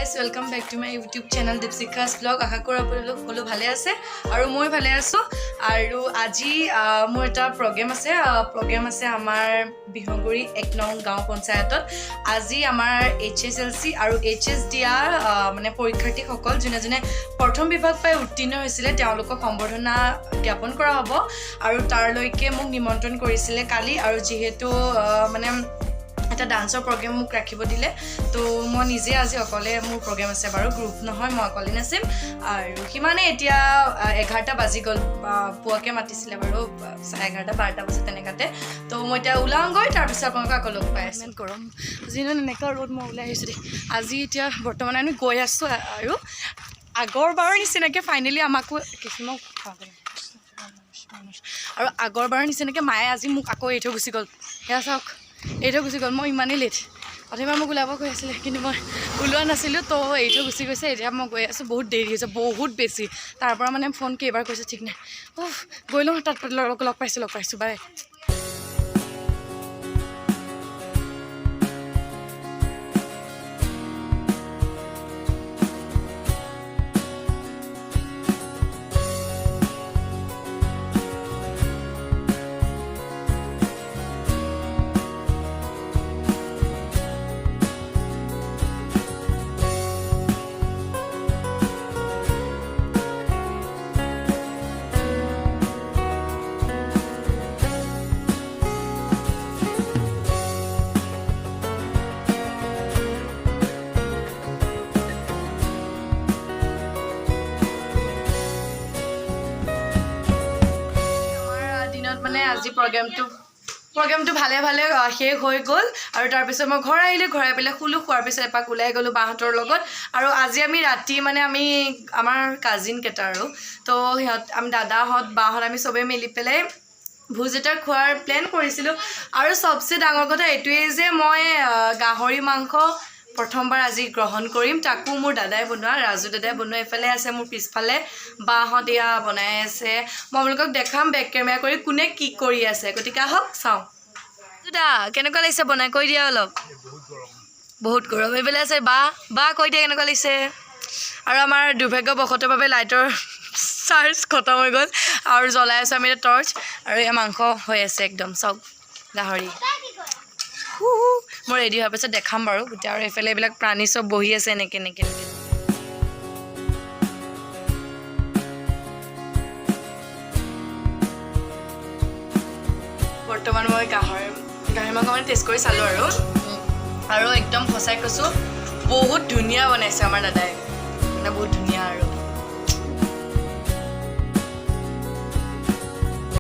guys, welcome back to my YouTube channel Dipsika's vlog. আশা কৰো আপোনালোক সকলো ভালে আছে আৰু মই ভালে আছো আৰু আজি মোৰ এটা প্ৰগ্ৰাম আছে আমাৰ বিহগুৰি 1 নং গাঁও পঞ্চায়তত আজি আমাৰ HSLC আৰু HS দিয়া মানে পৰীক্ষাৰ্থী সকল যোনে যোনে প্ৰথম বিভাগ পাই উত্তীৰ্ণ হৈছিল তেওঁলোকক সম্বৰ্ধনা জ্ঞাপন কৰা হ'ব আৰু তাৰলৈকে মোক নিমন্ত্ৰণ কৰিছিল কালি আৰু যেহেতু মানে এটা ডান্সৰ প্ৰগ্ৰাম মোক ৰাখিব দিলে তো মই নিজে আজি অকলে মোৰ প্ৰগ্ৰাম আছে বাৰু গ্ৰুপ নহয় মই অকলে নাচিম আৰু কিমানে এতিয়া 11টা বাজি গ'ল পুৱাকে মাতিছিলে বাৰু 11:30 12টা বজা তেনেকাতে তো মই এতিয়া ওলাওঁগৈ তাৰ পিছত আপোনালোকক আকৌ লগ পাই আছোঁ গৰম যিনো এনেকা ৰ'দ মই ওলাই আহিছোঁ দেই আজি এতিয়া বৰ্তমান আমি গৈ আছোঁ আৰু আগৰবাৰৰ নিচিনাকৈ ফাইনেলি আমাকো কিছুমান আৰু আগৰবাৰৰ নিচিনাকৈ মায়ে আজি মোক আকৌ এৰি থৈ গুচি গ'ল সেয়া চাওক এইটো গুচি গ'ল মই ইমানেই লেট প্ৰথমে মোক ওলাব কৈ আছিলে কিন্তু মই ওলোৱা নাছিলোঁ তো এইটো গুচি গৈছে এতিয়া মই গৈ আছোঁ বহুত দেৰি হৈছে বহুত বেছি তাৰ পৰা মানে ফোন কেইবাৰ কৈছে ঠিক নাই গৈ লওঁ তাত লগ পাইছোঁ বাই মানে আজি প্ৰগ্ৰামটো ভালে শেষ হৈ গ'ল আৰু তাৰপিছত মই ঘৰ আহিলোঁ ঘৰ আহি পেলাই শুলোঁ খোৱাৰ পিছত এপাক ওলাই গ'লোঁ বাহঁতৰ লগত আৰু আজি আমি ৰাতি মানে আমি আমাৰ কাজিন কেইটা আৰু তো আমি দাদাহঁত বাহঁত আমি চবেই মিলি পেলাই ভোজ এটা খোৱাৰ প্লেন কৰিছিলোঁ আৰু চবচে ডাঙৰ কথা এইটোৱেই যে মই গাহৰি মাংস প্ৰথমবাৰ আজি গ্ৰহণ কৰিম তাকো মোৰ দাদাই বনোৱা ৰাজু দাদাই বনোৱা এইফালে আছে মোৰ পিছফালে বাহঁত এয়া বনাই আছে মই আপোনালোকক দেখাম বেক কেমেৰা কৰি কোনে কি কৰি আছে গতিকে আহক চাওঁ দাদা কেনেকুৱা লাগিছে বনাই কৈ দিয়া অলপ বহুত গৰম এইফালে আছে বা কৈ দিয়া কেনেকুৱা লাগিছে আৰু আমাৰ দুৰ্ভাগ্যবশতৰ বাবে লাইটৰ চাৰ্জ খতম হৈ গ'ল আৰু জ্বলাই আছোঁ আমি এতিয়া টৰ্চ আৰু এয়া মাংস হৈ আছে একদম চাওক গাহৰি মই ৰেডি হোৱাৰ পিছত দেখাম বাৰু গোটেই আৰু এইফালে এইবিলাক প্ৰাণী চব বহি আছে এনেকৈ বৰ্তমান মই গাহৰি মাংস মানে টেষ্ট কৰি চালোঁ আৰু একদম সঁচাই কৈছোঁ বহুত ধুনীয়া বনাইছে আমাৰ দাদাই মানে বহুত ধুনীয়া আৰু